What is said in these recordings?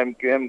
MQM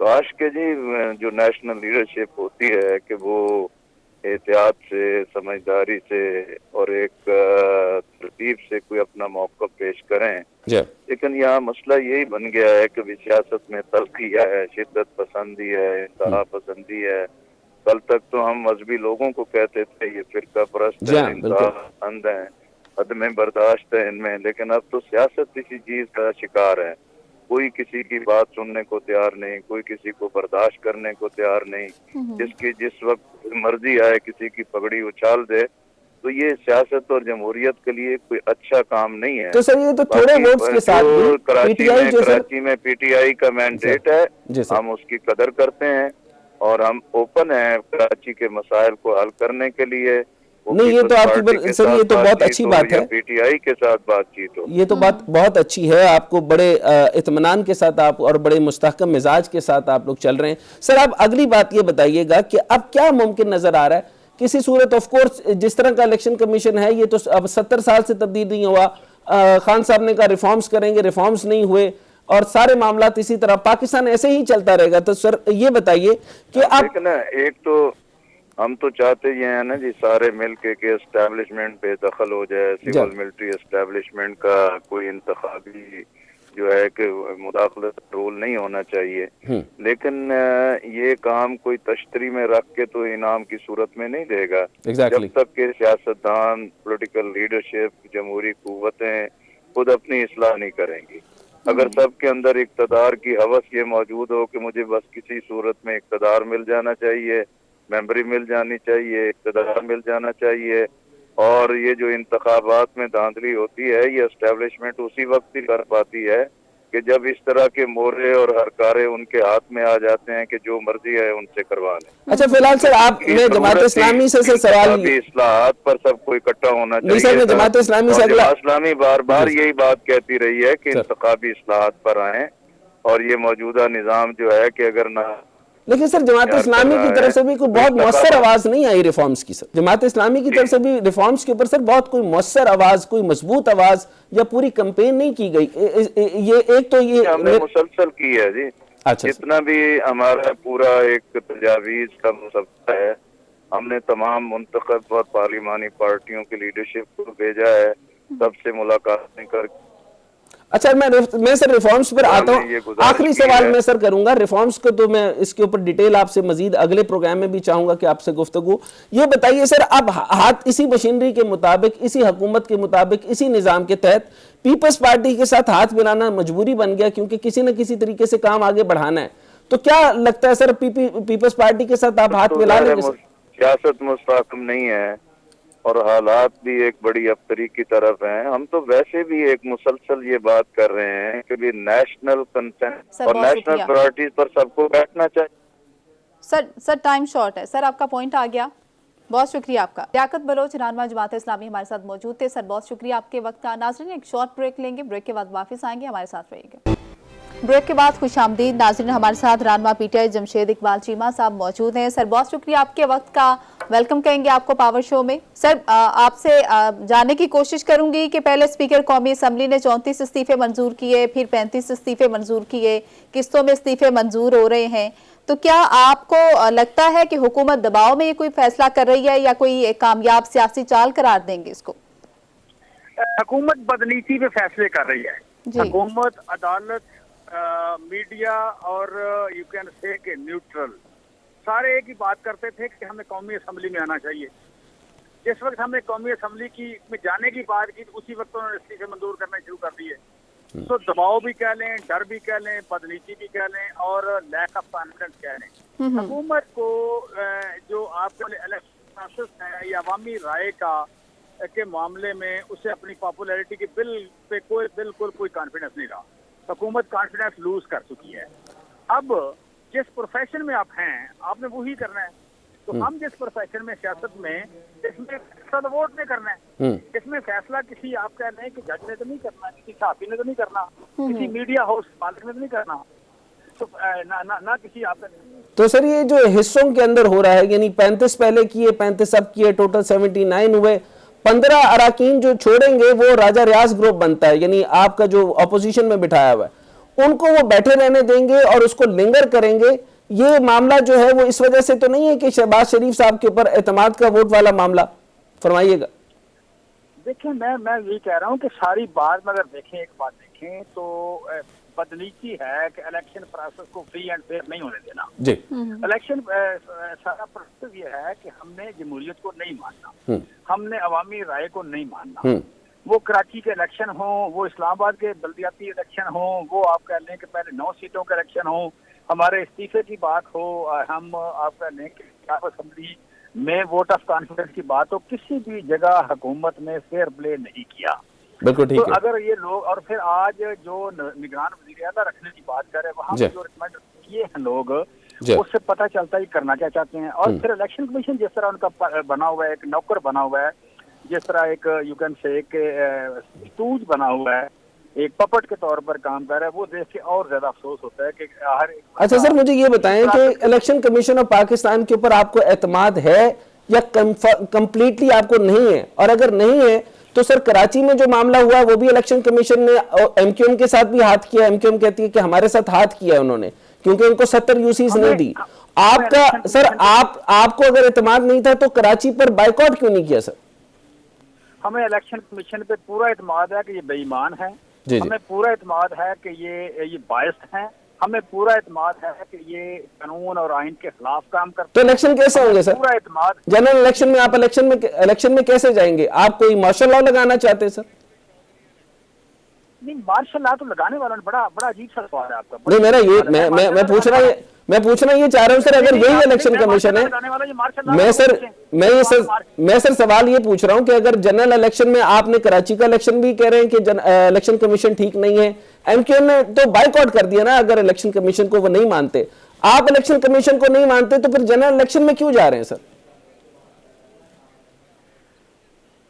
کاش کہ جی جو نیشنل لیڈرشپ ہوتی ہے کہ وہ احتیاط سے، سمجھداری سے اور ایک ترتیب سے کوئی اپنا موقف پیش کریں. لیکن یہاں مسئلہ یہی بن گیا ہے کہ سیاست میں تلخی ہے، شدت پسندی ہے، انتہا پسندی ہے. کل تک تو ہم مذہبی لوگوں کو کہتے تھے یہ فرقہ پرست ہیں، انتہا پسند ہیں، عدم برداشت ہے ان میں. لیکن اب تو سیاست اسی چیز کا شکار ہے. کوئی کسی کی بات سننے کو تیار نہیں، کوئی کسی کو برداشت کرنے کو تیار نہیں. جس وقت مرضی آئے کسی کی پگڑی اچھال دے. تو یہ سیاست اور جمہوریت کے لیے کوئی اچھا کام نہیں ہے. تو سر یہ تو تھوڑے ووٹس کے ساتھ بھی کراچی میں پی ٹی آئی کا مینڈیٹ ہے، ہم اس کی قدر کرتے ہیں اور ہم اوپن ہیں کراچی کے مسائل کو حل کرنے کے لیے. نہیں یہ تو آپ کی سر یہ تو بہت اچھی بات ہے، پی ٹی آئی کے ساتھ بات چیت ہو، یہ تو بات بہت اچھی ہے. آپ کو بڑے اطمینان کے ساتھ آپ اور بڑے مستحکم مزاج کے ساتھ آپ لوگ چل رہے ہیں. سر آپ اگلی بات یہ بتائیے گا کہ اب کیا ممکن نظر آ رہا ہے کسی صورت؟ آف کورس جس طرح کا الیکشن کمیشن ہے یہ تو اب 70 سال سے تبدیل نہیں ہوا. خان صاحب نے کہا ریفارمز کریں گے، ریفارمز نہیں ہوئے اور سارے معاملات اسی طرح پاکستان ایسے ہی چلتا رہے گا. تو سر یہ بتائیے کہ آپ ایک تو ہم تو چاہتے یہ ہیں نا جی سارے مل کے کہ اسٹیبلشمنٹ بے دخل ہو جائے، سول ملٹری اسٹیبلشمنٹ کا کوئی انتخابی جو ہے کہ مداخلت رول نہیں ہونا چاہیے. لیکن یہ کام کوئی تشتری میں رکھ کے تو انعام کی صورت میں نہیں دے گا. جب تک کہ سیاستدان، پولیٹیکل لیڈرشپ، جمہوری قوتیں خود اپنی اصلاح نہیں کریں گی. اگر سب کے اندر اقتدار کی ہوس یہ موجود ہو کہ مجھے بس کسی صورت میں اقتدار مل جانا چاہیے، ممبری مل جانی چاہیے، اقتدار مل جانا چاہیے، اور یہ جو انتخابات میں دھاندلی ہوتی ہے یہ اسٹیبلشمنٹ اسی وقت ہی کر پاتی ہے کہ جب اس طرح کے مورے اور ہرکارے ان کے ہاتھ میں آ جاتے ہیں کہ جو مرضی ہے ان سے کروا لیں. اچھا فی الحال سر آپ میں جماعت اسلامی سے سوال اصلاحات پر سب کو اکٹھا ہونا چاہیے. سر میں جماعت اسلامی سے جماعت اسلامی بار بار یہی بات کہتی رہی ہے کہ انتخابی اصلاحات پر آئیں اور یہ موجودہ نظام جو ہے کہ اگر نہ، لیکن سر جماعت اسلامی کی طرف سے بھی کوئی بہت مؤثر آواز نہیں آئی ریفارمز کی. سر جماعت اسلامی کی طرف سے بھی ریفارمز کے اوپر سر بہت کوئی مؤثر آواز، کوئی مضبوط آواز یا پوری کمپین نہیں کی گئی. یہ ایک تو یہ ہم نے مسلسل کی ہے جی. جتنا بھی ہمارا پورا ایک تجاویز کا مسودہ ہے ہم نے تمام منتخب اور پارلیمانی پارٹیوں کی لیڈرشپ کو بھیجا ہے، سب سے ملاقاتیں کر. اچھا میں سر ریفارمز پر آتا ہوں. آخری سوال میں سر کروں گا ریفارمز کو، تو میں اس کے اوپر ڈیٹیل آپ سے مزید اگلے پروگرام میں بھی چاہوں گا کہ آپ سے گفتگو. یہ بتائیے سر اب ہاتھ اسی مشینری کے مطابق، اسی حکومت کے مطابق، اسی نظام کے تحت پیپلز پارٹی کے ساتھ ہاتھ ملانا مجبوری بن گیا کیونکہ کسی نہ کسی طریقے سے کام آگے بڑھانا ہے. تو کیا لگتا ہے سر پیپلز پارٹی کے ساتھ آپ ہاتھ ملا لیں گے؟ سیاست مستحکم نہیں ہے اور حالات بھی ایک بڑی ابتری کی طرف ہیں. ہم تو ویسے بھی ایک مسلسل یہ بات کر رہے ہیں کہ بھی نیشنل کنسنس اور نیشنل پرائرٹیز پر سب کو بیٹھنا چاہیے. سر ٹائم شارٹ ہے. سر آپ کا پوائنٹ آ گیا، بہت شکریہ آپ کا. لیاقت بلوچ رہنما جماعت اسلامی ہمارے ساتھ موجود تھے. سر بہت شکریہ آپ کے وقت کا. ناظرین ایک شارٹ بریک لیں گے، بریک کے بعد واپس آئیں گے، ہمارے ساتھ رہیے گا. بریک کے بعد خوش آمدید ناظرین. ہمارے ساتھ رہنما P T I Jamshed Iqbal Cheema صاحب موجود ہیں. سر بہت شکریہ آپ کے وقت کا. ویلکم کہیں گے آپ کو پاور شو میں. سر آپ سے جاننے کی کوشش کروں گی کہ پہلے اسپیکر قومی اسمبلی نے 34 استعفے منظور کیے، پھر 35 استعفے منظور کیے، قسطوں میں استعفے منظور ہو رہے ہیں. تو کیا آپ کو لگتا ہے کہ حکومت دباؤ میں یہ کوئی فیصلہ کر رہی ہے یا کوئی کامیاب سیاسی چال قرار دیں گے اس کو؟ حکومت بدنیتی پہ فیصلے کر رہی ہے. حکومت، عدالت، میڈیا اور یو کین سے کہ نیوٹرل سارے ایک ہی بات کرتے تھے کہ ہمیں قومی اسمبلی میں آنا چاہیے. جس وقت ہم نے قومی اسمبلی کی میں جانے کی بات کی تو اسی وقت انہوں نے استعفے منظور کرنے شروع کر دیے. تو دباؤ بھی کہہ لیں، ڈر بھی کہہ لیں، بدنیتی بھی کہہ لیں اور لیک آف کانفیڈنس کہہ لیں. حکومت کو جو آپ کے الیکشن پروسیس ہے یا عوامی رائے کے معاملے میں اسے اپنی پاپولیرٹی کے بل پہ بالکل کوئی کانفیڈنس نہیں رہا. حکومت کانفیڈنس لوز کر چکی ہے. اب جس پروفیشن میں آپ ہیں آپ نے وہی کرنا ہے. تو ہم جس پروفیشن میں سیاست میں اس میں فیصلہ ووٹ نے کرنا ہے. اس میں فیصلہ کسی آپ کہہ رہے ہیں کہ جج نے تو نہیں کرنا، کسی صحافی نے تو نہیں کرنا، کسی میڈیا ہاؤس مالک نے تو نہیں کرنا، تو نہ کسی آپ. تو سر یہ جو حصوں کے اندر ہو رہا ہے یعنی 35 پہلے کیے، 35 اب کیے، ٹوٹل 79 ہوئے. 15 اراکین جو چھوڑیں گے وہ راجہ ریاض گروپ بنتا ہے، یعنی آپ کا جو اپوزیشن میں بٹھایا ہوا ہے. ان کو وہ بیٹھے رہنے دیں گے اور اس کو لنگر کریں گے؟ یہ معاملہ جو ہے وہ اس وجہ سے تو نہیں ہے کہ شہباز شریف صاحب کے اوپر اعتماد کا ووٹ والا معاملہ؟ فرمائیے گا. دیکھیں میں یہ کہہ رہا ہوں کہ ساری بات میں اگر دیکھیں، ایک بات دیکھیں تو بدنیتی ہے کہ الیکشن پروسیس کو فری اینڈ فیئر نہیں ہونے دینا. جی الیکشن سارا پروسیس یہ ہے کہ ہم نے جمہوریت کو نہیں ماننا، ہم نے عوامی رائے کو نہیں ماننا. وہ کراچی کے الیکشن ہوں، وہ اسلام آباد کے بلدیاتی الیکشن ہوں، وہ آپ کہہ لیں کہ پہلے 9 سیٹوں کے الیکشن ہوں، ہمارے استعفے کی بات ہو، ہم آپ کہہ لیں کہ اسمبلی میں ووٹ آف کانفیڈنس کی بات ہو، کسی بھی جگہ حکومت نے فیئر پلے نہیں کیا. بالکل ٹھیک تو ہے. اگر یہ لوگ، اور پھر آج جو نگران وزیر اعلیٰ رکھنے کی بات کر رہے ہیں، وہاں پہ جو ریکمینڈ کیے ہیں لوگ، اس سے پتہ چلتا ہے کرنا کیا چاہتے ہیں. اور پھر الیکشن کمیشن جس طرح ان کا بنا ہوا ہے، ایک نوکر بنا ہوا ہے، جس طرح ایک یو کین سے ایک اسٹوج بنا ہوا ہے، ایک پپٹ کے طور پر کام کر رہا ہے، وہ دیکھ کے اور زیادہ افسوس ہوتا ہے کہ ہر ایک. اچھا سر، مجھے یہ بتائیں کہ الیکشن کمیشن آف پاکستان کے اوپر آپ کو اعتماد ہے یا کمپلیٹلی آپ کو نہیں ہے؟ اور اگر نہیں ہے تو سر کراچی میں جو معاملہ ہوا وہ بھی الیکشن کمیشن نے ایم کیو ایم کے ساتھ بھی ہاتھ کیا. ایم کیو ایم کہتی ہے کہ ہمارے ساتھ ہاتھ کیا ہے انہوں نے، کیونکہ ان کو 70 یوسیز نہیں دی. آپ کا سر، آپ کو اگر اعتماد نہیں تھا تو کراچی پر بائیکاٹ کیوں نہیں کیا سر؟ ہمیں الیکشن کمیشن پہ پورا اعتماد ہے کہ یہ بے ایمان ہے، ہمیں پورا اعتماد ہے کہ یہ بائسڈ ہیں، ہمیں پورا اعتماد ہے کہ یہ قانون اور آئین کے خلاف کام کرتے ہیں. تو الیکشن کیسے ہوں گے سر؟ پورا اعتماد. جنرل الیکشن میں آپ الیکشن میں کیسے جائیں گے؟ آپ کوئی مارشل لا لگانا چاہتے ہیں سر؟ نہیں، مارشل لا تو لگانے والوں نے بڑا عجیب سا سوال ہے آپ کا. نہیں، میرا یہ میں پوچھنا یہ چاہ رہا ہوں سر، اگر یہی الیکشن کمیشن ہے، میں سر سوال یہ پوچھ رہا ہوں کہ اگر جنرل الیکشن میں آپ نے کراچی کا الیکشن بھی کہہ رہے ہیں کہ الیکشن کمیشن ٹھیک نہیں ہے، ایم کیو ایم نے تو بائیک آؤٹ کر دیا نا. اگر الیکشن کمیشن کو وہ نہیں مانتے، آپ الیکشن کمیشن کو نہیں مانتے، تو پھر جنرل الیکشن میں کیوں جا رہے ہیں سر؟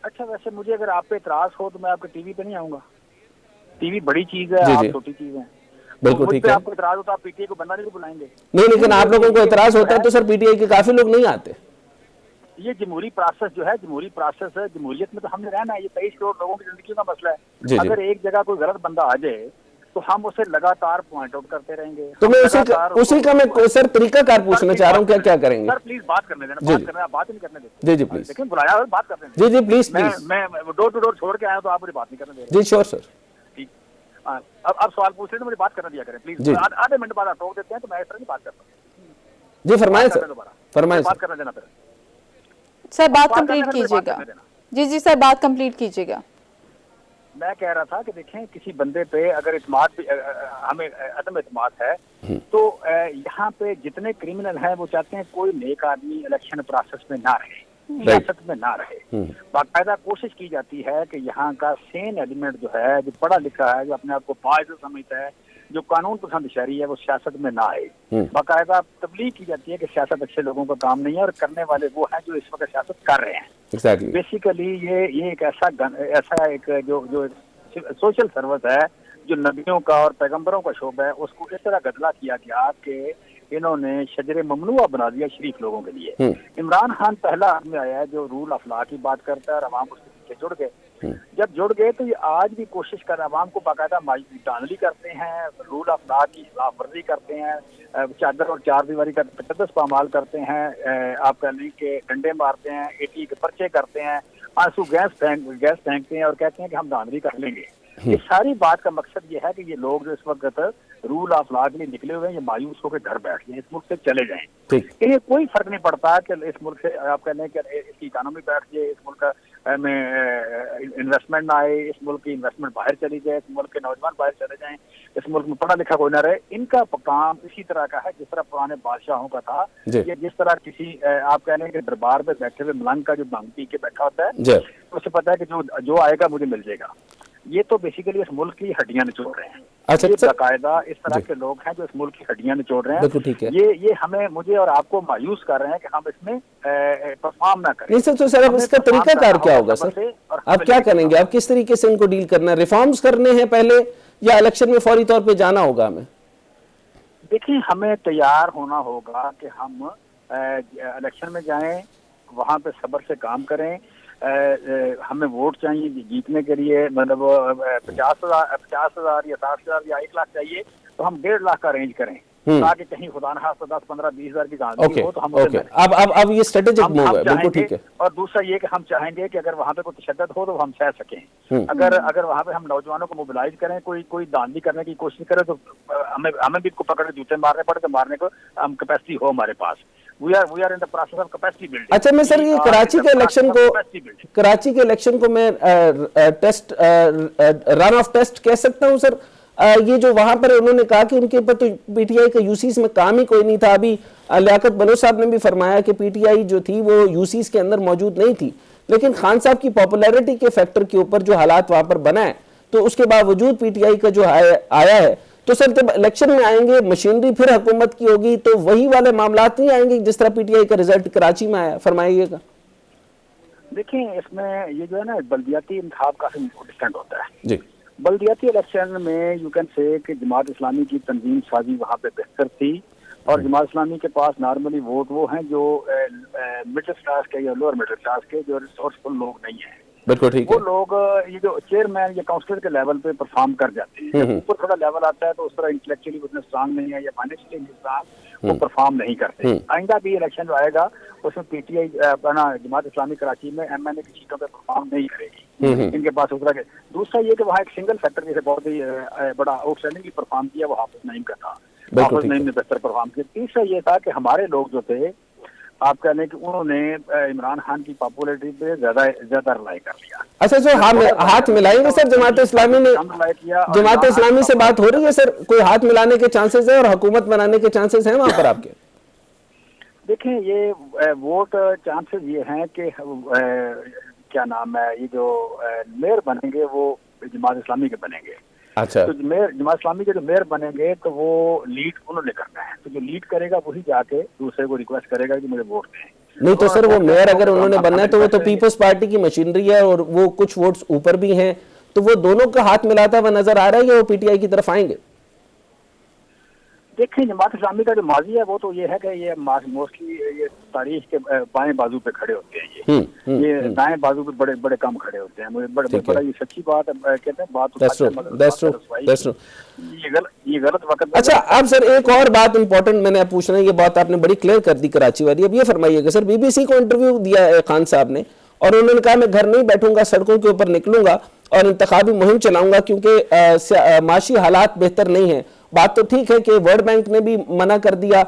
اچھا، ویسے مجھے اگر آپ پہ اعتراض ہو تو میں آپ کے ٹی وی پہ نہیں آؤں گا. ٹی وی بڑی چیز ہے، آپ چھوٹی چیز ہے. بالکل ٹھیک ہے. آپ کو اعتراض ہوتا ہے، آپ پی ٹی آئی کو بندہ نہیں بلائیں گے؟ نہیں، لیکن آپ لوگوں کو اعتراض ہوتا ہے تو سر پی ٹی آئی کے کافی لوگ نہیں آتے. یہ جمہوری پروسیس جو ہے، جمہوری پروسیس ہے، جمہوریت میں تو ہم نے رہنا ہے. یہ 23 کروڑ لوگوں کی زندگی کا مسئلہ ہے. اگر ایک جگہ کوئی غلط بندہ آ جائے تو ہم اسے لگاتار پوائنٹ آؤٹ کرتے رہیں گے. تو میں اسی کا میں سر طریقہ کار پوچھنا چاہ رہا ہوں، کیا کریں گے؟ سر پلیز بات کرنے دینا، بات کرنا، بات نہیں کرنے دیتے. جی جی پلیز. لیکن بلایا ہو بات کرنے دینا. جی پلیز. میں ڈور ٹو ڈور چھوڑ کے آیا تو آپ مجھے بات نہیں کرنے دے رہے. جی شور سر. ٹھیک، اب سوال پوچھ رہے تو مجھے بات کرنا دیا کریں پلیز. آدھے منٹ بعد آپ روک دیتے ہیں تو میں اس طرح نہیں بات کرتا. جی فرمائیں سر، فرمائیں. بات کرنے دینا پھر سر، بات کمپلیٹ کیجئے گا. جی سر، بات کمپلیٹ کیجئے گا. میں کہہ رہا تھا کہ دیکھیں، کسی بندے پہ اگر اعتماد ہمیں عدم اعتماد ہے تو یہاں پہ جتنے کریمنل ہیں وہ چاہتے ہیں کوئی نیک آدمی الیکشن پروسیس میں نہ رہے، سیاست میں نہ رہے. باقاعدہ کوشش کی جاتی ہے کہ یہاں کا سین ایلیمنٹ جو ہے، جو پڑھا لکھا ہے، جو اپنے آپ کو باعث سمجھتا ہے، جو قانون پسند شہری ہے، وہ سیاست میں نہ آئے. باقاعدہ تبلیغ کی جاتی ہے کہ سیاست اچھے لوگوں کا کام نہیں ہے، اور کرنے والے وہ ہیں جو اس وقت سیاست کر رہے ہیں. بیسیکلی یہ ایک ایسا ایک جو سوشل سروس ہے، جو نبیوں کا اور پیغمبروں کا شعبہ ہے، اس کو اس طرح گدلا کیا گیا کہ انہوں نے شجر ممنوعہ بنا دیا شریف لوگوں کے لیے. عمران خان پہلا آدمی آیا ہے جو رول آف لا کی بات کرتا ہے، اور عوام اس کے پیچھے جڑ گئے. جب جڑ گئے تو یہ آج بھی کوشش کر عوام کو باقاعدہ دانلی کرتے ہیں، رول آف لا کی خلاف ورزی کرتے ہیں، چادر اور چار دیواری کا تقدس پامال کرتے ہیں، آپ کہہ لیں کہ ڈنڈے مارتے ہیں، ایٹی کے پرچے کرتے ہیں، آنسو گیس پھینکتے ہیں اور کہتے ہیں کہ ہم دانلی کر لیں گے. یہ ساری بات کا مقصد یہ ہے کہ یہ لوگ جو اس وقت رول آف لا کے لیے نکلے ہوئے ہیں، یہ مایوس ہو کے گھر بیٹھ جائیں، اس ملک سے چلے جائیں. انہیں کوئی فرق نہیں پڑتا کہ اس ملک سے آپ کہہ لیں کہ اس کی اکانومی بیٹھ جائے، اس ملک میں انویسٹمنٹ نہ آئے، اس ملک کی انویسٹمنٹ باہر چلی جائے، اس ملک کے نوجوان باہر چلے جائیں، اس ملک میں پڑھا لکھا کوئی نہ رہے. ان کا کام اسی طرح کا ہے جس طرح پرانے بادشاہوں کا تھا. یہ جس طرح کسی آپ کہہ لیں کہ دربار پہ بیٹھے ہوئے ملنگ کا جو بھنگ پی کے بیٹھا ہوتا ہے، اسے پتا ہے کہ جو آئے گا مجھے مل جائے گا. یہ تو بیسیکلی اس ملک کی ہڈیاں نچوڑ رہے ہیں. یہ باقاعدہ اس طرح کے لوگ ہیں جو اس ملک کی ہڈیاں نچوڑ رہے ہیں. یہ ہمیں، مجھے اور آپ کو مایوس کر رہے ہیں کہ ہم اس میں پرفارم نہ کریں. نہیں سر، اب اس کا طریقہ کار کیا ہوگا سر؟ آپ کیا کریں گے؟ آپ کس طریقے سے ان کو ڈیل کرنا ہے؟ ریفارمز کرنے ہیں پہلے یا الیکشن میں فوری طور پہ جانا ہوگا ہمیں؟ دیکھیں، ہمیں تیار ہونا ہوگا کہ ہم الیکشن میں جائیں، وہاں پہ صبر سے کام کریں. ہمیں ووٹ چاہیے جیتنے کے لیے، مطلب 50,000 یا 60,000 یا 1 لاکھ چاہیے، تو ہم 1.5 لاکھ کا ارینج کریں تاکہ کہیں خدا نخواستہ 10, 15, 20,000 کی گاندھی ہو تو ہم اب یہ اسٹریٹجک موو ہے، بالکل ٹھیک ہے۔ اور دوسرا یہ کہ ہم چاہیں گے کہ اگر وہاں پہ کوئی تشدد ہو تو ہم سہ سکیں، اگر وہاں پہ ہم نوجوانوں کو موبلائز کریں، کوئی داندھی کرنے کی کوشش کرے تو ہمیں بھی پکڑ کے جوتے مارنے پڑے، تو مارنے کو ہم کیپیسٹی ہو ہمارے پاس۔ We are in the process of capacity building۔ اچھا میں سر یہ کراچی کے الیکشن کو میں ٹیسٹ رن آف ٹیسٹ کہہ سکتا ہوں سر؟ یہ جو وہاں پر انہوں نے کہا کہ ان کے اوپر تو پی ٹی آئی کا یوسیز میں کام ہی کوئی نہیں تھا، ابھی لیاقت بلوچ صاحب نے بھی فرمایا کہ پی ٹی آئی جو تھی وہ یوسیز کے اندر موجود نہیں تھی، لیکن خان صاحب کی پاپولیرٹی کے فیکٹر کے اوپر جو حالات وہاں پر بنا ہے تو اس کے باوجود پی ٹی آئی کا جو آیا ہے، تو سر جب الیکشن میں آئیں گے مشینری پھر حکومت کی ہوگی تو وہی والے معاملات نہیں آئیں گے جس طرح پی ٹی آئی کا رزلٹ کراچی میں آیا؟ فرمائیے گا۔ دیکھیں اس میں یہ جو ہے نا بلدیاتی انتخاب کافی ڈفرینٹ ہوتا ہے جی، بلدیاتی الیکشن میں یو کین سے کہ جماعت اسلامی کی تنظیم سازی وہاں پہ بہتر تھی، اور جماعت اسلامی کے پاس نارملی ووٹ وہ ہیں جو مڈل کلاس کے یا لوور مڈل کلاس کے، جو ریسورسفل لوگ نہیں ہیں، بالکل ٹھیک وہ ہے۔ لوگ یہ جو چیئرمین یا کاؤنسلر کے لیول پہ پرفارم کر جاتے ہیں، جب اوپر تھوڑا لیول آتا ہے تو اس طرح انٹلیکچولی اتنے اسٹرانگ نہیں ہے یا فائنینشلی اسٹرانگ، وہ پرفارم نہیں کرتے۔ آئندہ بھی الیکشن جو آئے گا اس میں P T I Jamaat Islami Karachi میں ایم این اے کی سیٹوں پہ پرفارم نہیں کرے گی، ان کے پاس اترا کے۔ دوسرا یہ کہ وہاں ایک سنگل فیکٹر جیسے بہت ہی بڑا آؤٹ اسٹینڈنگ پرفارم کیا وہ حافظ نعیم کا تھا، حافظ نعیم نے بہتر پرفارم کیا۔ تیسرا یہ تھا کہ ہمارے لوگ جو تھے آپ کہہ لیں کہ انہوں نے عمران خان کی پاپولیرٹی پہ زیادہ ریلائی کر لیا۔ اچھا سر ہاتھ ملائیں گے سر جماعت اسلامی سے بات ہو رہی ہے سر؟ کوئی ہاتھ ملانے کے چانسز ہیں اور حکومت بنانے کے چانسز ہیں وہاں پر آپ کے؟ دیکھیں یہ ووٹ چانسز یہ ہیں کہ کیا نام ہے، یہ جو میئر بنیں گے وہ جماعت اسلامی کے بنیں گے۔ اچھا، تو جماعت اسلامی کے جو میئر بنیں گے تو وہ لیڈ انہوں نے کرنا ہے، تو جو لیڈ کرے گا وہی جا کے دوسرے کو ریکویسٹ کرے گا کہ مجھے ووٹ دیں۔ نہیں تو سر وہ میئر اگر انہوں نے بننا ہے تو وہ تو پیپلز پارٹی کی مشینری ہے اور وہ کچھ ووٹس اوپر بھی ہیں، تو وہ دونوں کا ہاتھ ملاتا ہوا نظر آ رہا ہے کہ وہ پی ٹی آئی کی طرف آئیں گے؟ دیکھیں جماعت اسلامی کا جو ماضی ہے وہ تو یہ ہے کہ یہ موسٹلی یہ تاریخ کے بائیں بازو پہ کھڑے ہوتے ہیں، یہ دائیں بازو پہ بڑے بڑے کم کھڑے ہوتے ہیں، مجھے بڑا یہ سچی بات کہتے ہیں بات، یہ غلط وقت۔ اچھا اب سر ایک اور بات امپورٹنٹ میں نے پوچھنا ہے، یہ بات آپ نے بڑی کلیئر کر دی کراچی والی، اب یہ فرمائیے گا سر بی بی سی کو انٹرویو دیا ہے خان صاحب نے اور انہوں نے کہا میں گھر نہیں بیٹھوں گا، سڑکوں کے اوپر نکلوں گا اور انتخابی مہم چلاؤں گا کیونکہ معاشی حالات بہتر نہیں ہیں۔ بات تو ٹھیک ہے کہ ورلڈ بینک نے بھی منع کر دیا،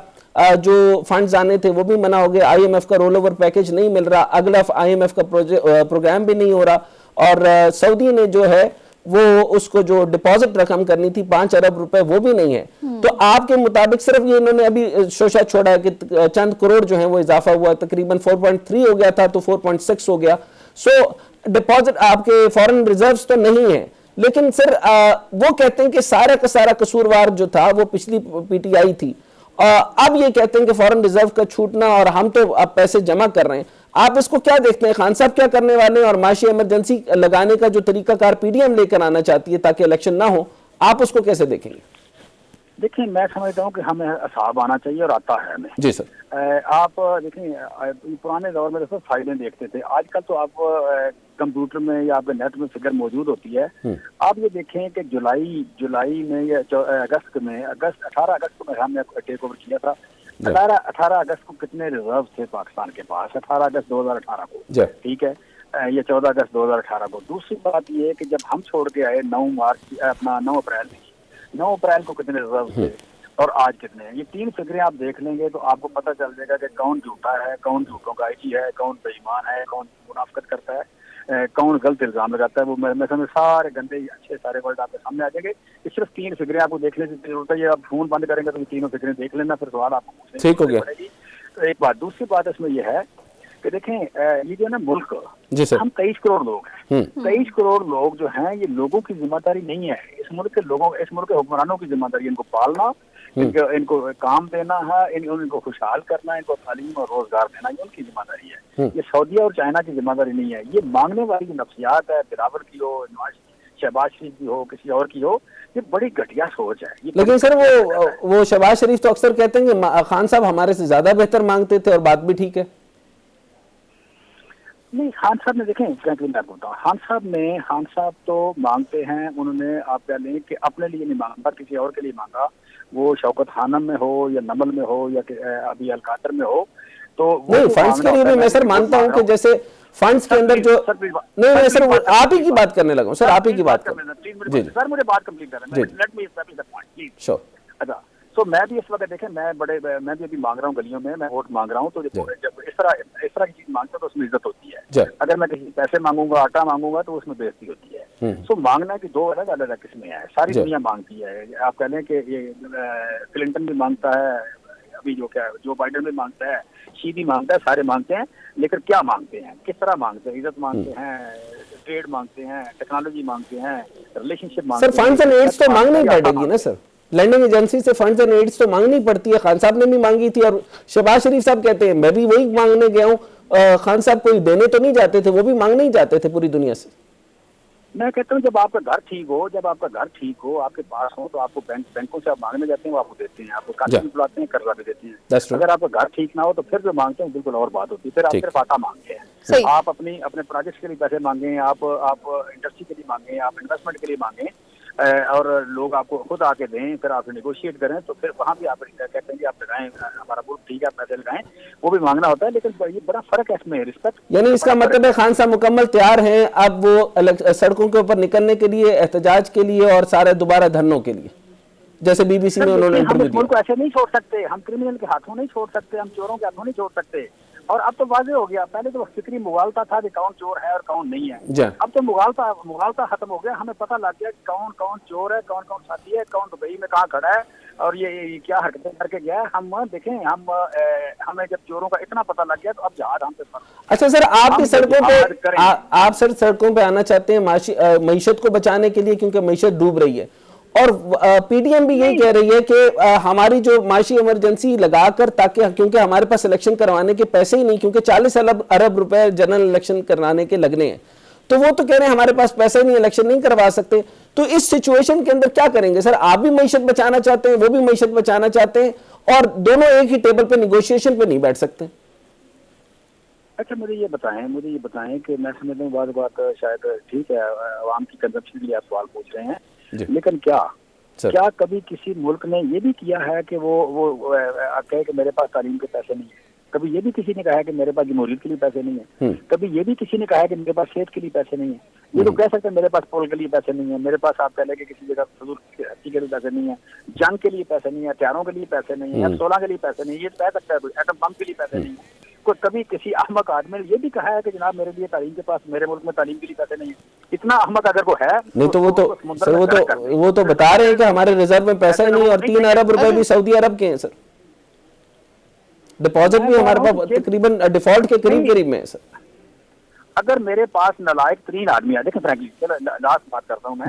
جو فنڈز آنے تھے وہ بھی منع ہو گئے، آئی ایم ایف کا رول اوور پیکج نہیں مل رہا، اگلا آئی ایم ایف کا پروگرام بھی نہیں ہو رہا، اور سعودی نے جو ہے وہ اس کو جو ڈپازٹ رقم کرنی تھی 5 ارب روپے وہ بھی نہیں ہے۔ تو آپ کے مطابق صرف یہ انہوں نے ابھی شوشہ چھوڑا ہے کہ چند کروڑ جو ہیں وہ اضافہ ہوا، تقریباً 4.3 ہو گیا تھا تو 4.6 ہو گیا، سو ڈپازٹ آپ کے فورن ریزروز تو نہیں ہیں، لیکن سر وہ کہتے ہیں کہ سارا کا سارا قصوروار جو تھا وہ پچھلی پی ٹی آئی تھی، اب یہ کہتے ہیں کہ فورن ریزرو کا چھوٹنا اور ہم تو اب پیسے جمع کر رہے ہیں۔ آپ اس کو کیا دیکھتے ہیں؟ خان صاحب کیا کرنے والے ہیں اور معاشی ایمرجنسی لگانے کا جو طریقہ کار پی ڈی ایم لے کر آنا چاہتی ہے تاکہ الیکشن نہ ہو، آپ اس کو کیسے دیکھیں گے؟ دیکھیں میں سمجھتا ہوں کہ ہمیں اصحاب آنا چاہیے اور آتا ہے ہمیں۔ جی سر، آپ دیکھیں پرانے دور میں تو فائلیں دیکھتے تھے، آج کل تو آپ کمپیوٹر میں یا آپ کے نیٹ میں فگر موجود ہوتی ہے۔ آپ یہ دیکھیں کہ جولائی میں یا اگست 18 اگست کو ہم نے ٹیک اوور کیا تھا، 18 اگست کو کتنے ریزرو تھے پاکستان کے پاس؟ 18 اگست 2018 کو، ٹھیک ہے، یہ 14 اگست 2018 کو۔ دوسری بات یہ ہے کہ جب ہم چھوڑ کے آئے 9 اپریل کو کتنے ریزرو تھے اور آج کتنے ہیں؟ یہ 3 فگریں آپ دیکھ لیں گے تو آپ کو پتہ چل جائے گا کہ کون جھوٹا ہے، کون جھوٹوں کا آئی ہے، کون بے ایمان ہے، کون منافقت کرتا ہے، کون غلط الزام لگاتا ہے۔ وہ میں سمجھ سارے گندے اچھے سارے ورڈ آپ کے سامنے آ جائیں گے۔ یہ صرف 3 فگریں آپ کو دیکھنے کی ضرورت ہے، یہ آپ فون بند کریں گے تو یہ 3 فگریں دیکھ لینا، پھر سوال آپ کو پوچھنے کی ضرورت پڑے گی۔ تو ایک بات، دوسری بات اس میں یہ ہے کہ دیکھیں یہ جو ہے نا ملک، ہم 23 کروڑ لوگ ہیں، 23 کروڑ لوگ جو ہیں یہ لوگوں کی ذمہ داری نہیں ہے، اس ملک کے حکمرانوں کی ذمہ داری، ان کو پالنا، ان کو کام دینا ہے، ان کو خوشحال کرنا، ان کو تعلیم اور روزگار دینا، یہ ان کی ذمہ داری ہے۔ یہ سعودیہ اور چائنا کی ذمہ داری نہیں ہے۔ یہ مانگنے والی جو نفسیات ہے، بلاول کی ہو، شہباز شریف کی ہو، کسی اور کی ہو، یہ بڑی گھٹیا سوچ ہے۔ لیکن سر وہ شہباز شریف تو اکثر کہتے ہیں کہ خان صاحب ہمارے سے زیادہ بہتر مانگتے تھے اور بات بھی ٹھیک ہے۔ نہیں خان صاحب نے دیکھیں فرینکلی میں بولتا ہوں، خان صاحب تو مانگتے ہیں، انہوں نے آپ کہہ لیں کہ اپنے لیے نہیں مانگا، کسی اور کے لیے مانگا، وہ شوکت خانم میں ہو یا نمل میں ہو یا ابھی القادر میں ہو، تو نہیں فنڈز کے لیے بھی میں سر مانتا ہوں کہ جیسے فنڈز کے اندر جو نہیں میں سر آپ ہی کی بات کرنے لگا ہوں سر، آپ ہی کی بات کرنے سر، مجھے بات کمپلیٹ کرنا ہے، let me establish the point please. شور. اچھا تو میں بھی اس وقت دیکھیں میں بھی ابھی مانگ رہا ہوں گلیوں میں ووٹ مانگ رہا ہوں، تو جب اس طرح کی چیز مانگتا ہوں تو اس میں عزت ہوتی ہے. اگر میں کسی پیسے مانگوں گا، آٹا مانگوں گا تو اس میں بےعزتی ہوتی ہے. سو مانگنا کی دو الگ الگ قسمیں ہیں، ساری دنیا مانگتی ہے. آپ کہہ لیں کہ یہ کلنٹن بھی مانگتا ہے، ابھی جو بائیڈن بھی مانگتا ہے، شی بھی مانگتا ہے، سارے مانگتے ہیں، لیکن کیا مانگتے ہیں، کس طرح مانگتے ہیں؟ عزت مانگتے ہیں، ٹریڈ مانگتے ہیں، ٹیکنالوجی مانگتے ہیں، ریلیشن شپ مانگتے ہیں. سر فنڈز اینڈ ایڈز تو مانگنی پڑے گی نا سر، لینڈنگ ایجنسی سے فنڈز اینڈ ایڈز تو مانگنی پڑتی ہے. خان صاحب نے بھی مانگی تھی اور شہباز شریف صاحب کہتے ہیں میں بھی وہی مانگنے گیا ہوں. خان صاحب کوئی دینے تو نہیں جاتے تھے، وہ بھی مانگنے ہی جاتے تھے پوری دنیا سے. میں کہتا ہوں جب آپ کا گھر ٹھیک ہو، آپ کے پاس ہو، تو آپ کو بینکوں سے آپ مانگنے جاتے ہیں، وہ آپ کو دیتے ہیں، آپ کو قرض بھی بلاتے ہیں، قرضہ بھی دیتے ہیں. اگر آپ کا گھر ٹھیک نہ ہو تو پھر جو مانگتے ہیں بالکل اور بات ہوتی ہے، پھر آپ صرف آٹا مانگتے ہیں. آپ اپنے پروجیکٹس کے لیے پیسے مانگیں، آپ انڈسٹری کے لیے مانگیں، آپ انویسٹمنٹ کے لیے مانگیں، اور لوگ آپ کو خود آ کے دیں، پھر آپ نیگوشیٹ کریں، تو پھر وہاں بھی آپ کہتے ہیں کہ آپ لگائیں، ہمارا ملک ٹھیک ہے، پیسے لگائیں، وہ بھی مانگنا ہوتا ہے. لیکن یہ بڑا فرق ہے اس میں، رسپیکٹ. یعنی اس کا مطلب ہے خان صاحب مکمل تیار ہیں اب وہ سڑکوں کے اوپر نکلنے کے لیے، احتجاج کے لیے اور سارے دوبارہ دھرنوں کے لیے، جیسے بی بی سی میں انہوں نے ہم انٹرویو اس دیا. ملک کو ایسے نہیں چھوڑ سکتے، ہم کرمنل کے ہاتھوں نہیں چھوڑ سکتے، ہم چوروں کے ہاتھوں نہیں چھوڑ سکتے. اور اب تو واضح ہو گیا، پہلے تو فکری مغالطہ تھا کہ کون چور ہے اور کون نہیں ہے. اب تو مغالطہ ختم ہو گیا، ہمیں پتہ لگ گیا کہ کون چور ہے، کون ساتھی ہے، کون دبئی میں کہاں کھڑا ہے اور یہ کیا حرکتیں کر کے گیا ہے. ہم دیکھیں، ہمیں جب چوروں کا اتنا پتہ لگ گیا تو اب جہاد ہم پہ فرض. اچھا سر، آپ کی سڑکوں پہ آپ سر سڑکوں پہ آنا چاہتے ہیں معیشت کو بچانے کے لیے، کیونکہ معیشت ڈوب رہی ہے، اور پی ڈی ایم بھی یہی کہہ رہی ہے کہ ہماری جو معاشی ایمرجنسی لگا کر، تاکہ کیونکہ ہمارے پاس الیکشن کروانے کے پیسے ہی نہیں، کیونکہ 40 ارب روپے جنرل الیکشن کرانے کے لگنے ہیں، تو وہ تو کہہ رہے ہیں ہمارے پاس پیسے نہیں، الیکشن نہیں کروا سکتے. تو اس سچویشن کے اندر کیا کریں گے سر؟ آپ بھی معیشت بچانا چاہتے ہیں، وہ بھی معیشت بچانا چاہتے ہیں، اور دونوں ایک ہی ٹیبل پہ نیگوشیشن پہ نہیں بیٹھ سکتے. اچھا مجھے یہ بتائیں کہ میں سمجھتا ہوں بعض بات شاید ٹھیک ہے، عوام کی کنزپشن کے لیے آپ سوال پوچھ رہے ہیں، لیکن کیا کبھی کسی ملک نے یہ بھی کیا ہے کہ وہ کہے کہ میرے پاس تعلیم کے پیسے نہیں ہیں؟ کبھی یہ بھی کسی نے کہا ہے کہ میرے پاس جمہوریت کے لیے پیسے نہیں ہیں؟ کبھی یہ بھی کسی نے کہا ہے کہ میرے پاس صحت کے لیے پیسے نہیں ہیں؟ یہ تو کہہ سکتے ہیں میرے پاس پول کے لیے پیسے نہیں ہیں، میرے پاس آپ کہہ لیں کہ کسی جگہ فضول خرچی کے لیے پیسے نہیں ہیں، جنگ کے لیے پیسے نہیں ہیں، ہتھیاروں کے لیے پیسے نہیں ہیں، F-16 کے لیے پیسے نہیں ہیں، یہ کہہ سکتا ہے کوئی، ایٹم بم کے لیے پیسے نہیں ہیں. کبھی کسی احمق آدمی نے یہ بھی کہا ہے کہ جناب میرے لیے تعلیم کے پاس، میرے ملک میں تعلیم کے لیے پیسے نہیں ہیں؟ اتنا احمق اگر کوئی ہے نہیں تو وہ تو بتا رہے ہیں کہ ہمارے ریزرو میں پیسہ ہی نہیں، اور 3 ارب روپے بھی سعودی عرب کے ہیں سر. ڈپازٹ بھی ہمارے پاس تقریباً ڈیفالٹ کے قریب میں ہے سر. اگر میرے پاس نالائق ترین آدمی ہے، دیکھیں فرینکلی لاسٹ بات کرتا ہوں میں،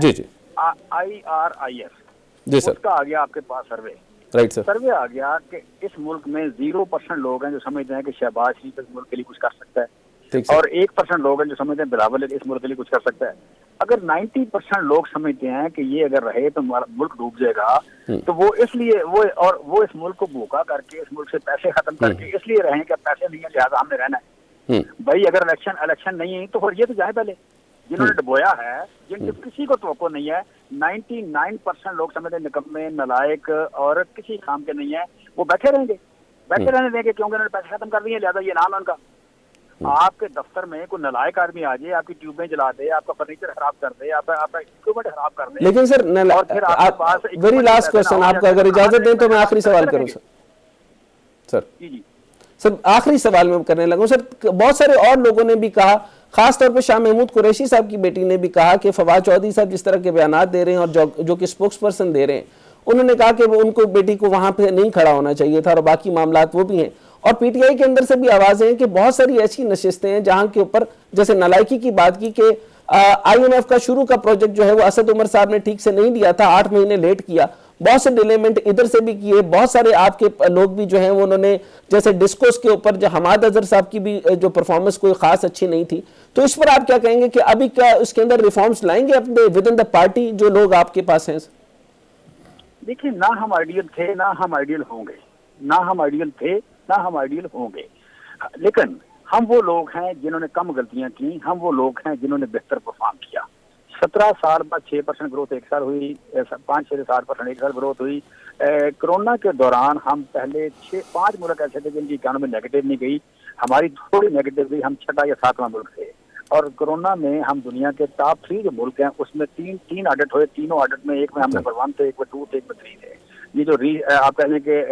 IRIS جی سر، اس کا آ گیا آپ کے پاس سروے، رائٹ سر، سروے آ گیا کہ اس ملک میں 0% لوگ ہیں جو سمجھتے ہیں کہ شہباز شریف اس ملک کے لیے کچھ کر سکتا ہے، اور 1% لوگ ہیں جو سمجھتے ہیں بلاول اس ملک کے لیے کچھ کر سکتا ہے. اگر 90% لوگ سمجھتے ہیں کہ یہ اگر رہے تو ملک ڈوب جائے گا، تو وہ اس لیے وہ اس ملک کو بھوکا کر کے، اس ملک سے پیسے ختم کر کے اس لیے رہیں کہ پیسے نہیں ہیں لہٰذا ہم نے رہنا ہے. بھائی اگر الیکشن نہیں ہے تو پھر یہ تو جائیں پہلے جنہوں نے ڈبویا ہے، جن سے کسی کو توقع نہیں ہے. 99% لوگ سمجھتے ہیں نکمے، نالائق اور کسی کام کے نہیں ہیں، وہ بیٹھے رہیں گے، بیٹھے رہنے دیں گے، کیونکہ انہوں نے پیسے ختم کر دیے لہٰذا یہ نام ہے ان کا. آپ کے دفتر میں کوئی نالائق آدمی آ جائے، آپ کی ٹیوبیں جلا دے، آپ کا فرنیچر خراب کر دے، آپ کا اکوپمنٹ خراب کر دے. لیکن سر ویری لاسٹ کوسچن، آپ کو اگر اجازت دیں تو میں آخری سوال کروں سر. جی سر آخری سوال میں کرنے لگوں سر. بہت سارے اور لوگوں نے بھی کہا، خاص طور پہ شاہ محمود قریشی صاحب کی بیٹی نے بھی کہا کہ فواد چودھری صاحب جس طرح کے بیانات دے رہے ہیں اور جو کہ اسپوکس پرسن دے رہے ہیں، انہوں نے کہا کہ ان کو بیٹی کو وہاں پہ نہیں کھڑا ہونا چاہیے تھا، اور باقی معاملات وہ بھی ہیں. اور پی ٹی آئی کے اندر سے بھی آوازیں ہیں کہ بہت ساری ایسی نشستیں ہیں جہاں کے اوپر، جیسے نالائکی کی بات کی کہ IMF کا شروع کا پروجیکٹ جو ہے وہ اسد عمر صاحب نے ٹھیک سے نہیں دیا تھا، 8 مہینے لیٹ کیا، بہت سے ڈیلیمنٹ ادھر سے بھی کیے. بہت سارے آپ کے لوگ بھی جو ہیں انہوں نے، جیسے ڈسکوس کے اوپر جو حماد اظہر صاحب کی بھی جو پرفارمنس کوئی خاص اچھی نہیں تھی. تو اس پر آپ کیا کہیں گے کہ ابھی کیا اس کے اندر ریفارمز لائیں گے اپنے ود ان دا پارٹی جو لوگ آپ کے پاس ہیں؟ دیکھیں، نہ ہم آئیڈیل تھے نہ ہم آئیڈیل ہوں گے، نہ ہم آئیڈیل تھے نہ ہم آئیڈیل ہوں گے، لیکن ہم وہ لوگ ہیں جنہوں نے کم غلطیاں کی، ہم وہ لوگ ہیں جنہوں نے بہتر پرفارم کیا. 17 سال بعد 6% گروتھ ایک سال ہوئی، 5-7% ایک سال گروتھ ہوئی. کرونا کے دوران ہم پہلے 5 ملک ایسے تھے جن کی اکانومی نیگیٹو نہیں گئی، ہماری تھوڑی نیگیٹو گئی، ہم 6واں یا 7واں ملک تھے. اور کرونا میں ہم دنیا کے ٹاپ 3 جو ملک ہیں اس میں تین آڈٹ ہوئے. تینوں آڈٹ میں ایک میں ہم نمبر 1 تھے، ایک میں 2 تھے، ایک میں 3 تھے. یہ جو آپ کہہ لیں کہ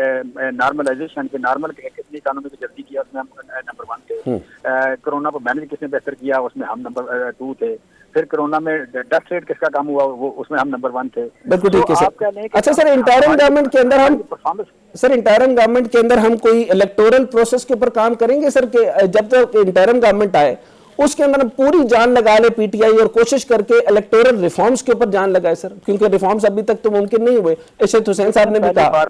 نارملائزیشن کے نارمل کتنی اکانومی کو جلدی کیا اس میں ہم نمبر 1 تھے. کرونا کو مینج کس نے بہتر کیا اس میں ہم نمبر 2 تھے. پھر کرونا میں ڈیتھ ریٹ کس کا کام ہوا وہ اس میں ہم نمبر 1 تھے. بالکل ٹھیک ہے سر. اچھا سر، انٹرم گورنمنٹ کے اندر ہم کوئی الیکٹورل پروسیس کے اوپر کام کریں گے سر، کہ جب تک انٹرم گورنمنٹ آئے اس کے اندر ہم پوری جان لگا لے پی ٹی آئی اور کوشش کر کے الیکٹورل ریفارمز کے اوپر جان لگائے سر، کیونکہ ریفارمز ابھی تک تو ممکن نہیں ہوئے. ارشد حسین صاحب نے بھی کہا.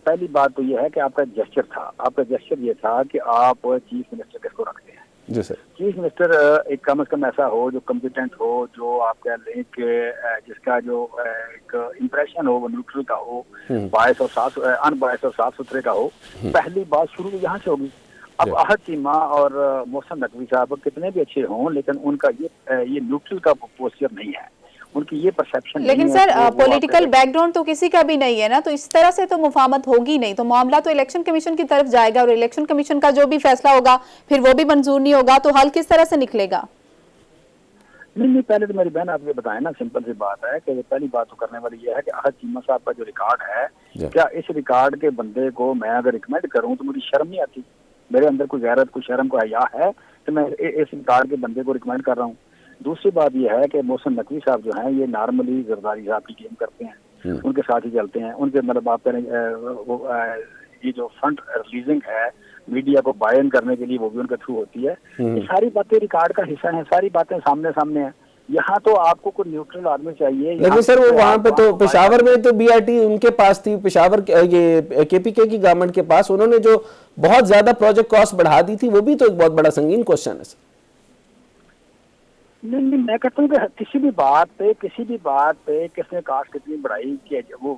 پہلی بات تو یہ ہے کہ آپ کا جسچر تھا، آپ کا جسچر یہ تھا کہ آپ چیف منسٹر کس کو رکھتے ہیں. جی سر. چیف منسٹر ایک کم از کم ایسا ہو جو کمپیٹنٹ ہو، جو آپ کہہ لیں کہ جس کا جو ایک امپریشن ہو وہ نیوٹرل کا ہو، باعث اور ان باعث اور صاف ستھرے کا ہو. پہلی بات شروع یہاں سے ہوگی. اب احد چیمہ اور محسن نقوی صاحب کتنے بھی اچھے ہوں لیکن ان کا یہ نیوٹرل کا پوسچر نہیں ہے، ان کی یہ پرسیپشن نہیں ہے. لیکن سر پولیٹیکل بیک گراؤنڈ تو کسی کا بھی نہیں ہے نا، تو اس طرح سے تو مفاہمت ہوگی نہیں، تو معاملہ تو الیکشن کمیشن کی طرف جائے گا اور الیکشن کمیشن کا جو بھی فیصلہ ہوگا پھر وہ بھی منظور نہیں ہوگا، تو حل کس طرح سے نکلے گا؟ نہیں، پہلے تو میری بہن آپ یہ بتائیں نا، سمپل سی بات ہے کہ پہلی بات تو کرنے والی یہ ہے کہ احد چیمہ صاحب کا جو ریکارڈ ہے، کیا اس ریکارڈ کے بندے کو میں اگر ریکمینڈ کروں تو مجھے شرم نہیں آتی؟ میرے اندر کوئی غیرت، کوئی شرم، کوئی حیا ہے کہ میں اس ریکارڈ کے بندے کو ریکمینڈ کر رہا ہوں؟ دوسری بات یہ ہے کہ محسن نقوی صاحب جو ہیں یہ نارملی زرداری صاحب کی گیم کرتے ہیں، ان کے ساتھ ہی چلتے ہیں. ان کے مطلب آپ کہیں یہ جو فنڈ ریلیزنگ ہے میڈیا کو بائن کرنے کے لیے وہ بھی ان کے تھرو ہوتی ہے. یہ ساری باتیں ریکارڈ کا حصہ ہیں، ساری باتیں سامنے ہیں. یہاں تو آپ کو کوئی نیوٹرل آدمی چاہیے. لیکن سر وہ وہاں پہ تو پشاور میں تو بی آر ٹی ان کے پاس تھی، پشاور یہ کے پی کے کی گورنمنٹ کے پاس، انہوں نے جو بہت زیادہ پروجیکٹ کاسٹ بڑھا دی تھی، وہ بھی تو ایک بہت بڑا سنگین کوشچن ہے سر. نہیں، میں کہتا ہوں کہ کسی بھی بات پہ کس نے کاسٹ کتنی بڑھائی کہ وہ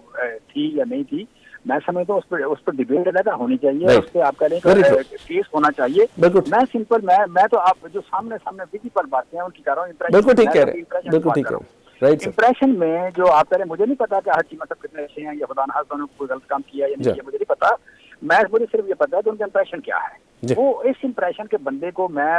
تھی یا نہیں تھی، میں سمجھتا ہوں اس پر ڈیبیٹ علیحدہ ہونی چاہیے، اس پہ آپ کہہ لیں کہ کیس ہونا چاہیے. میں سمپل میں تو آپ جو سامنے ویزیبل باتیں ہیں ان کی کر رہا ہوں. بالکل ٹھیک ہے. امپریشن میں جو آپ کہہ رہے ہیں، مجھے نہیں پتا کہ ہر چیز مطلب کتنے اچھے ہیں یا خدا نخواستہ انہوں نے کوئی غلط کام کیا یا نہیں کیا، مجھے نہیں پتا. مجھے صرف یہ پتا ہے کہ ان کا امپریشن کیا ہے. وہ اس امپریشن کے بندے کو میں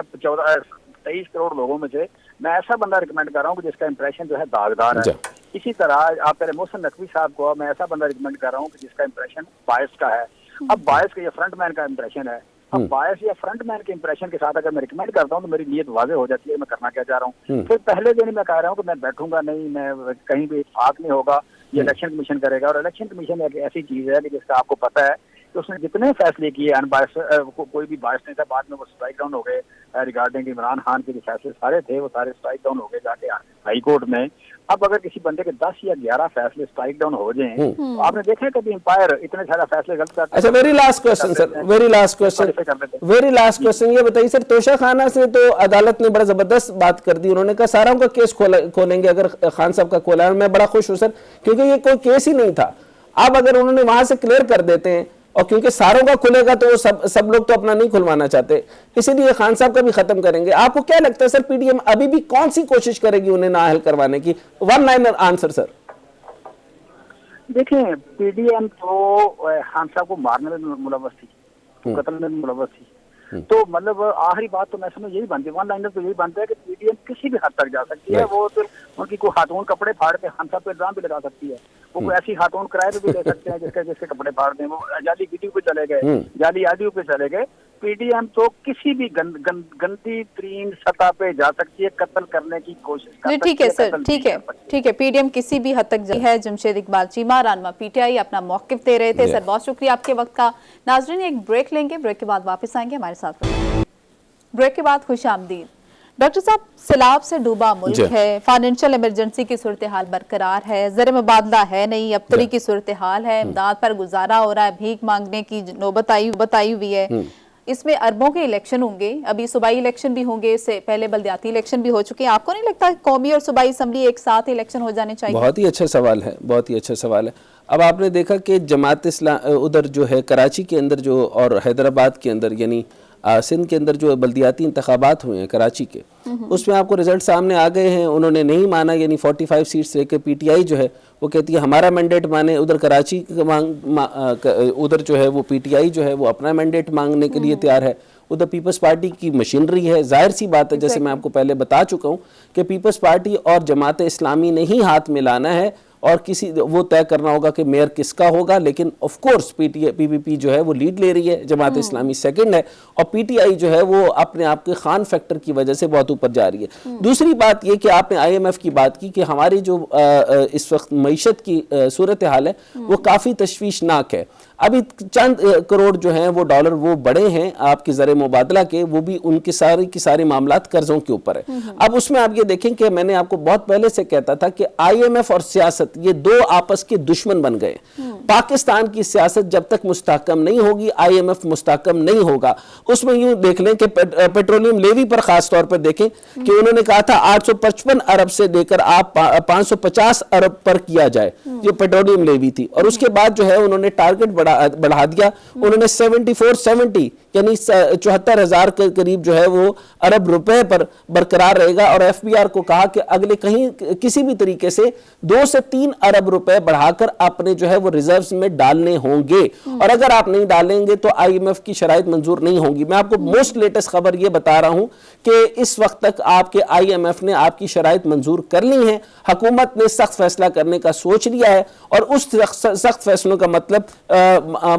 23 کروڑ لوگوں میں سے میں ایسا بندہ ریکمینڈ کر رہا ہوں کہ جس کا امپریشن جو ہے داغدار ہے. اسی طرح آپ کہہ رہے محسن نقوی صاحب کو میں ایسا بندہ ریکمینڈ کر رہا ہوں کہ جس کا امپریشن باعث کا ہے. اب باعث کا یہ فرنٹ مین کا امپریشن ہے. اب باعث یا فرنٹ مین کے امپریشن کے ساتھ اگر میں ریکمینڈ کرتا ہوں تو میری نیت واضح ہو جاتی ہے میں کرنا کیا چاہ رہا ہوں. پھر پہلے دن میں کہہ رہا ہوں کہ میں بیٹھوں گا نہیں، میں کہیں بھی اتفاق نہیں ہوگا، یہ الیکشن کمیشن کرے گا. اور الیکشن کمیشن ایک ایسی چیز ہے کہ جس کا آپ کو پتہ ہے کہ اس نے جتنے فیصلے کیے ان باعث کوئی بھی باعث نہیں تھا. بعد میں وہ اسٹرائک ڈاؤن ہو گئے ریگارڈنگ عمران خان کے جو فیصلے سارے تھے وہ سارے اسٹرائک ڈاؤن ہو گئے جا کے ہائی کورٹ میں. اب اگر کسی بندے کے 10 یا 11 فیصلے اسٹرائک ڈاؤن ہو جائیں تو آپ نے دیکھا ہے کبھی امپائر اتنے سارے فیصلے غلط کرتے ہیں. اچھا ویری لاسٹ کوسچن یہ بتائیے سر، توشہ خانہ سے تو عدالت نے بڑا زبردست بات کر دی، انہوں نے کہا ساروں کا کیس کھولیں گے اگر خان صاحب کا کھولا ہے. میں بڑا خوش ہوں سر کیونکہ یہ کوئی کیس ہی نہیں تھا. اب اگر انہوں نے وہاں سے کلیئر کر دیتے ہیں، اور کیونکہ ساروں کا کھلے گا تو سب لوگ تو اپنا نہیں کھلوانا چاہتے، اسی لیے خان صاحب کا بھی ختم کریں گے. آپ کو کیا لگتا ہے سر پی ڈی ایم ابھی بھی کون سی کوشش کرے گی انہیں نااہل کروانے کی؟ 1 لائنر آنسر سر. دیکھیں پی ڈی ایم تو خان صاحب کو مارنے میں ملوث تھی، قتل میں ملوث تھی. تو مطلب آخری بات تو میں سمجھ یہی بنتی ہے، 1 لائنر تو یہی بنتا ہے کہ پی ڈی ایم کسی بھی حد تک جا سکتی ہے. وہ تو ان کی کوئی خاتون کپڑے پھاڑ کے خان صاحب پہ الزام بھی لگا سکتی ہے. وہ کوئی ایسی خاتون کرائے پہ بھی لے سکتے ہیں جس کے کپڑے پھاڑ دیں. وہ جعلی ویڈیو پہ چلے گئے، جعلی آڈیو پہ چلے گئے. پی ڈی ایم تو کسی بھی گندی ترین سطح پہ جا سکتی ہے، قتل کرنے کی کوشش کر سکتی ہے. ٹھیک ہے سر، ٹھیک ہے. پی ڈی ایم کسی بھی حد تک ہے. جمشید اقبال چیمہ رہنما پی ٹی آئی اپنا موقف دے رہے تھے. سر بہت شکریہ آپ کے وقت کا. ناظرین ایک بریک لیں گے، بریک کے بعد واپس آئیں گے ہمارے ساتھ. بریک کے بعد خوش آمدید. ڈاکٹر صاحب، سیلاب سے ڈوبا ملک ہے، فائنینشل ایمرجنسی کی صورتحال برقرار ہے، زر مبادلہ ہے نہیں، ابتری کی صورتحال ہے، امداد پر گزارا ہو رہا ہے، بھیک مانگنے کی نوبت آئی ہوئی ہے. اس میں اربوں کے الیکشن ہوں گے، ابھی صوبائی الیکشن بھی ہوں گے، اس سے پہلے بلدیاتی الیکشن بھی ہو چکے ہیں. آپ کو نہیں لگتا قومی اور صوبائی اسمبلی ایک ساتھ الیکشن ہو جانے چاہیے؟ بہت ہی اچھا سوال ہے، بہت ہی اچھا سوال ہے. اب آپ نے دیکھا کہ جماعت اسلام ادھر جو ہے کراچی کے اندر جو اور حیدرآباد کے اندر یعنی سندھ کے اندر جو بلدیاتی انتخابات ہوئے ہیں کراچی کے، اس میں آپ کو رزلٹ سامنے آ گئے ہیں. انہوں نے نہیں مانا، یعنی 45 سیٹس لے کے پی ٹی آئی جو ہے وہ کہتی ہے ہمارا مینڈیٹ مانے. ادھر کراچی ادھر جو ہے وہ پی ٹی آئی جو ہے وہ اپنا مینڈیٹ مانگنے کے لیے تیار ہے. ادھر پیپلز پارٹی کی مشینری ہے. ظاہر سی بات ہے، جیسے میں آپ کو پہلے بتا چکا ہوں کہ پیپلز پارٹی اور جماعت اسلامی نے ہی ہاتھ ملانا ہے اور کسی وہ طے کرنا ہوگا کہ میئر کس کا ہوگا. لیکن آف کورس پی پی پی جو ہے وہ لیڈ لے رہی ہے، جماعت اسلامی سیکنڈ ہے، اور پی ٹی آئی جو ہے وہ اپنے آپ کے خان فیکٹر کی وجہ سے بہت اوپر جا رہی ہے. دوسری بات یہ کہ آپ نے آئی ایم ایف کی بات کی کہ ہماری جو اس وقت معیشت کی صورتحال ہے وہ کافی تشویشناک ہے. ابھی چند کروڑ جو ہیں وہ ڈالر وہ بڑے ہیں آپ کے زر مبادلہ کے، وہ بھی ان کے سارے معاملات قرضوں کے اوپر ہے. اب اس میں آپ یہ دیکھیں کہ میں نے آپ کو بہت پہلے سے کہتا تھا کہ آئی ایم ایف اور سیاست یہ دو آپس کے دشمن بن گئے. پاکستان کی سیاست جب تک مستحکم نہیں ہوگی آئی ایم ایف مستحکم نہیں ہوگا. اس میں یوں دیکھ لیں کہ پیٹرولیم لیوی پر خاص طور پر دیکھیں کہ انہوں نے کہا تھا 855 ارب سے دے کر آپ 550 ارب پر کیا جائے، یہ پیٹرولیم لیوی تھی. اور اس کے بعد جو ہے انہوں نے ٹارگٹ بڑھا دیا، انہوں نے 7470 یعنی 74,000 کے قریب جو ہے وہ ارب روپے پر برقرار رہے گا. اور ایف بی آر کو کہا کہ اگلے کسی بھی طریقے سے 2 سے 3 ارب روپے بڑھا کر اپنے جو ہے وہ ریزروز میں ڈالنے ہوں گے، اور اگر آپ نہیں ڈالیں گے تو آئی ایم ایف کی شرائط منظور نہیں ہوں گی. میں آپ کو موسٹ لیٹسٹ خبر یہ بتا رہا ہوں کہ اس وقت تک آپ کے آئی ایم ایف نے آپ کی شرائط منظور کر لی ہیں. حکومت نے سخت فیصلہ کرنے کا سوچ لیا ہے، اور اس سخت فیصلوں کا مطلب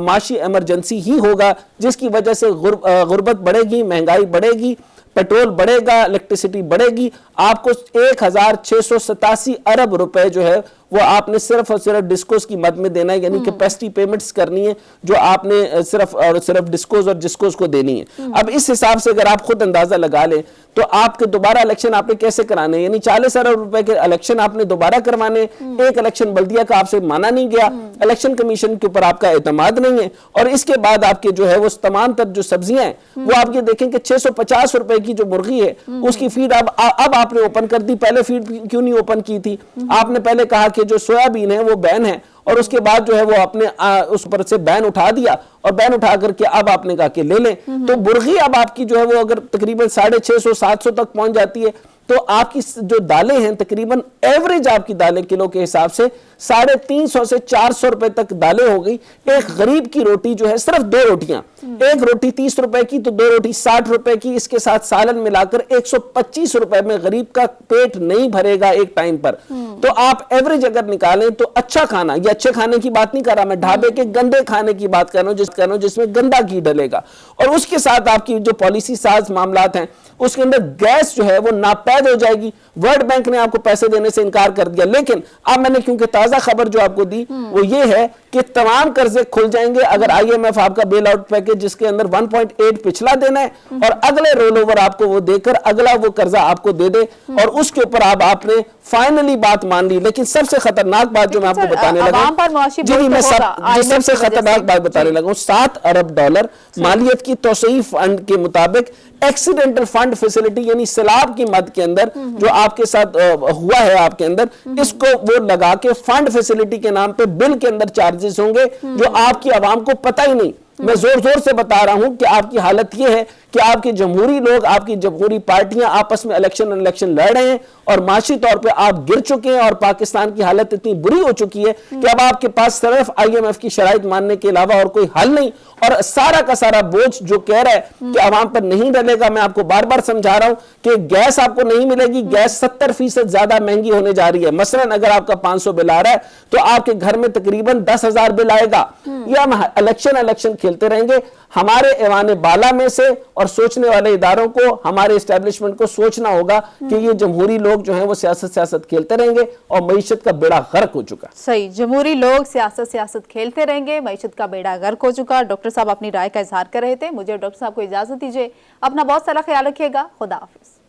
معاشی ایمرجنسی ہی ہوگا، جس کی وجہ سے غربت بڑھے گی، مہنگائی بڑھے گی، پیٹرول بڑھے گا، الیکٹریسٹی بڑھے گی. آپ کو 1687 ارب روپے جو ہے وہ آپ نے صرف اور صرف ڈسکوز کی مد میں دینا ہے، یعنی کیپیسٹی پیمنٹس کرنی ہے جو آپ نے صرف اور صرف ڈسکوز اور جسکوز کو دینی ہے. اب اس حساب سے اگر آپ خود اندازہ لگا لیں تو آپ کے دوبارہ الیکشن آپ نے کیسے کرانے، یعنی 40 ارب روپے کے الیکشن آپ نے دوبارہ کروانے. ایک الیکشن بلدیہ کا آپ سے مانا نہیں گیا، الیکشن کمیشن کے اوپر آپ کا اعتماد نہیں ہے، اور اس کے بعد آپ کے جو ہے وہ تمام تر جو سبزیاں ہیں وہ آپ یہ دیکھیں کہ 650 روپے کی جو مرغی ہے اس کی فیڈ اب آپ نے اوپن کر دی. پہلے فیڈ کیوں نہیں اوپن کی تھی؟ آپ نے پہلے کہا کہ جو سویابین ہے وہ بین ہے، اور اس کے بعد جو ہے وہ اپنے اس پر سے بین اٹھا دیا، اور بین اٹھا کر کے اب آپ نے کہا کہ لے لیں. تو مرغی اب آپ کی جو ہے وہ اگر تقریباً 650-700 تک پہنچ جاتی ہے تو آپ کی جو دالیں ہیں تقریباً ایوریج آپ کی دالیں کلو کے حساب سے 350 سے 400 روپے تک دالیں ہو گئی. ایک غریب کی روٹی جو ہے صرف 2 روٹیاں، ایک روٹی 30 روپے کی تو 2 روٹی 60 روپے کی، اس کے ساتھ سالن ملا کر 125 روپے میں غریب کا پیٹ نہیں بھرے گا ایک ٹائم پر. تو آپ ایوریج اگر نکالیں تو اچھا کھانا، یہ اچھے کھانے کی بات نہیں کر رہا میں، ڈھابے کے گندے کھانے کی بات کر رہا ہوں جس میں گندا گھی ڈلے گا. اور اس کے ساتھ آپ کی جو پالیسی ساز معاملات ہیں اس کے اندر گیس جو ہے وہ ناپید ہو جائے گی. ورلڈ بینک نے آپ کو پیسے دینے سے انکار کر دیا، لیکن اب میں نے کیونکہ تازہ خبر جو آپ کو دی وہ یہ ہے کہ تمام قرضے کھل جائیں گے اگر آئی ایم ایف آپ کا بیل آؤٹ پیکج جس کے اندر 1.8 پچھلا دینا ہے اور اگلے رول اوور آپ کو وہ دے کر اگلا وہ قرضہ آپ کو دے دے، اور اس کے اوپر آپ نے فائنلی بات مان لی. لیکن سب سے خطرناک بات جو میں آپ کو بتانے لگا ہوں، سب سے خطرناک بات بتانے لگا ہوں، 7 ارب ڈالر مالیت کی توسیع فنڈ کے مطابق ایکسیڈنٹل فنڈ فیسلٹی یعنی سیلاب کی مد کے اندر جو آپ کے ساتھ ہوا ہے آپ کے اندر، اس کو وہ لگا کے فنڈ فیسلٹی کے نام پہ بل کے اندر چارجز ہوں گے جو آپ کی عوام کو پتہ ہی نہیں. میں زور زور سے بتا رہا ہوں کہ آپ کی حالت یہ ہے کہ آپ کے جمہوری لوگ، آپ کی جمہوری پارٹیاں آپس میں الیکشن لڑ رہے ہیں، اور معاشی طور پہ آپ گر چکے ہیں، اور پاکستان کی حالت اتنی بری ہو چکی ہے کہ اب آپ کے پاس صرف آئی ایم ایف کی شرائط ماننے کے علاوہ اور کوئی حل نہیں. اور سارا کا سارا بوجھ جو کہہ رہا ہے کہ عوام پر نہیں ڈلے گا، میں آپ کو بار بار سمجھا رہا ہوں کہ گیس آپ کو نہیں ملے گی. گیس 70% زیادہ مہنگی ہونے جا رہی ہے. مثلا اگر آپ کا 500 بل آ رہا ہے تو آپ کے گھر میں تقریباً 10,000 بل آئے گا. یہ ہم الیکشن کھیلتے رہیں گے. ہمارے ایوان بالا میں سے اور سوچنے والے اداروں کو، ہمارے اسٹیبلشمنٹ کو سوچنا ہوگا کہ یہ جمہوری لوگ جو ہیں وہ سیاست کھیلتے رہیں گے اور معیشت کا بیڑا غرق ہو چکا. صحیح، جمہوری لوگ سیاست کھیلتے رہیں گے، معیشت کا بیڑا غرق ہو چکا. ڈاکٹر صاحب اپنی رائے کا اظہار کر رہے تھے. مجھے ڈاکٹر صاحب کو اجازت دیجیے. اپنا بہت سارا خیال رکھیے گا. خدا حافظ.